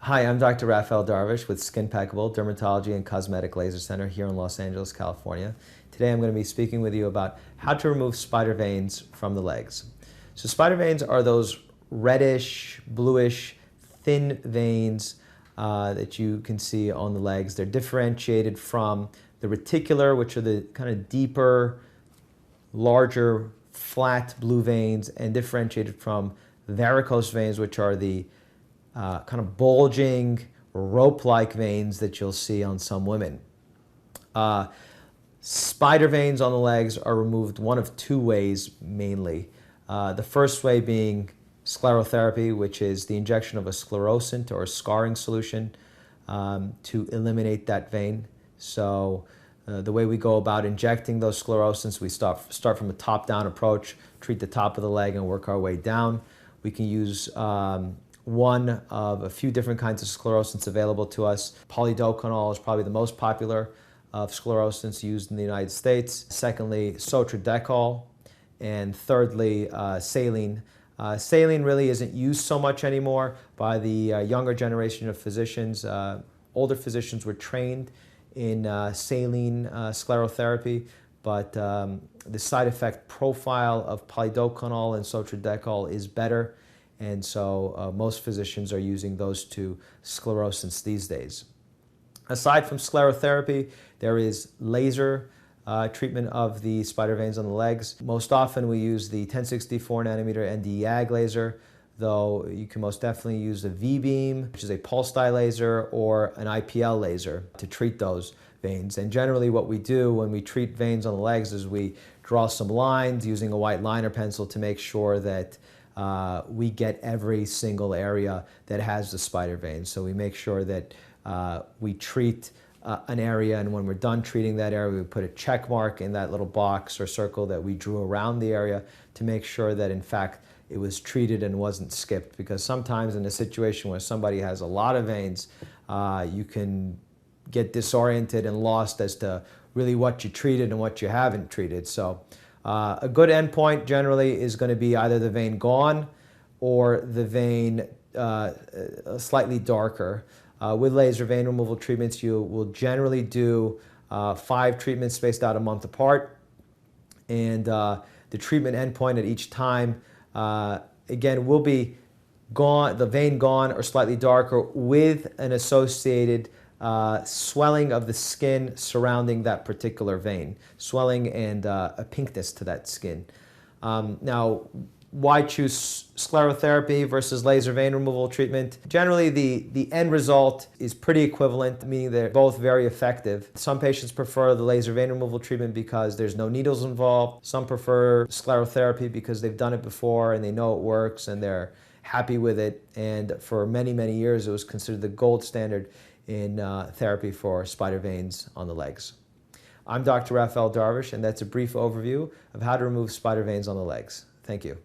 Hi, I'm Dr. Raphael Darvish with Skinpeckable Dermatology and Cosmetic Laser Center here in Los Angeles, California. Today I'm going to be speaking with you about how to remove spider veins from the legs. So spider veins are those reddish, bluish, thin veins that you can see on the legs. They're differentiated from the reticular, which are the kind of deeper, larger, flat blue veins, and differentiated from varicose veins, which are the kind of bulging, rope-like veins that you'll see on some women. Spider veins on the legs are removed one of two ways mainly. The first way being sclerotherapy, which is the injection of a sclerosant or a scarring solution to eliminate that vein. So the way we go about injecting those sclerosants, we start from a top-down approach, treat the top of the leg and work our way down. We can use one of a few different kinds of sclerosants available to us. Polydocanol is probably the most popular of sclerosants used in the United States. Secondly, sotradecol. And thirdly, saline. Saline really isn't used so much anymore by the younger generation of physicians. Older physicians were trained in saline sclerotherapy, but the side effect profile of polydocanol and sotradecol is better. And so most physicians are using those two sclerosants these days. Aside from sclerotherapy, there is laser treatment of the spider veins on the legs. Most often we use the 1064 nanometer Nd:YAG laser, though you can most definitely use a V-beam, which is a pulse dye laser, or an IPL laser to treat those veins. And generally what we do when we treat veins on the legs is we draw some lines using a white liner pencil to make sure that we get every single area that has the spider veins. So we make sure that we treat an area, and when we're done treating that area, we put a check mark in that little box or circle that we drew around the area to make sure that in fact it was treated and wasn't skipped. Because sometimes in a situation where somebody has a lot of veins, you can get disoriented and lost as to really what you treated and what you haven't treated. So a good endpoint generally is going to be either the vein gone or the vein slightly darker. With laser vein removal treatments, you will generally do 5 treatments spaced out a month apart. And the treatment endpoint at each time, again, will be gone, the vein gone or slightly darker with an associated swelling of the skin surrounding that particular vein, swelling and a pinkness to that skin. Now, why choose sclerotherapy versus laser vein removal treatment? Generally, the end result is pretty equivalent, meaning they're both very effective. Some patients prefer the laser vein removal treatment because there's no needles involved. Some prefer sclerotherapy because they've done it before and they know it works and they're happy with it. And for many, many years, it was considered the gold standard in therapy for spider veins on the legs. I'm Dr. Raphael Darvish, and that's a brief overview of how to remove spider veins on the legs. Thank you.